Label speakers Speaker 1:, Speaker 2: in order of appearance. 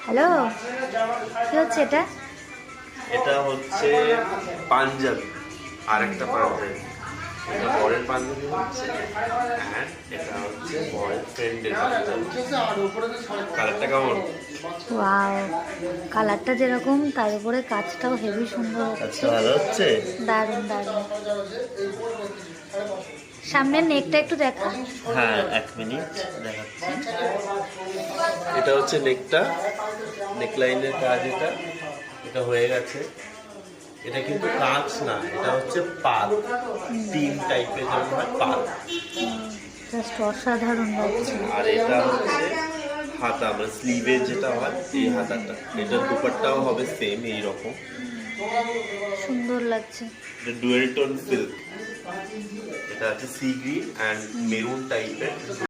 Speaker 1: Hello, কি হচ্ছে এটা?
Speaker 2: এটা হচ্ছে পাঞ্জাবি, আরেকটা পাঞ্জাবি। এটা বরের পাঞ্জাবি হচ্ছে, আর এটা হচ্ছে বরের ফ্রেন্ডের পাঞ্জাবি। কালারটা কেমন?
Speaker 1: ওয়াও, কালারটা যেরকম তার উপরে কাজটাও হেভি সুন্দর হচ্ছে।
Speaker 2: ভালো হচ্ছে।
Speaker 1: দারুণ দারুণ। সামনের নেকটা একটু দেখা।
Speaker 2: হ্যাঁ, 1 মিনিট দেখাচ্ছি। এটা হচ্ছে নেকটা, নেকলাইনের কাজ। এটা এটা হয়ে গেছে। এটা কিন্তু কাজ না, এটা হচ্ছে পাল, তিন টাইপের যেমন হয় পাল।
Speaker 1: জাস্ট অসাধারণ লাগছে।
Speaker 2: আর এটা হচ্ছে হাতা, মানে স্লিভের যেটা হয় এই হাতাটা। এটার দুপাট্টাও হবে সেম এইরকম।
Speaker 1: সুন্দর লাগছে।
Speaker 2: এটা ডুয়েল টোন সিল্ক। এটা আছে সি গ্রিন অ্যান্ড মেরুন টাইপের।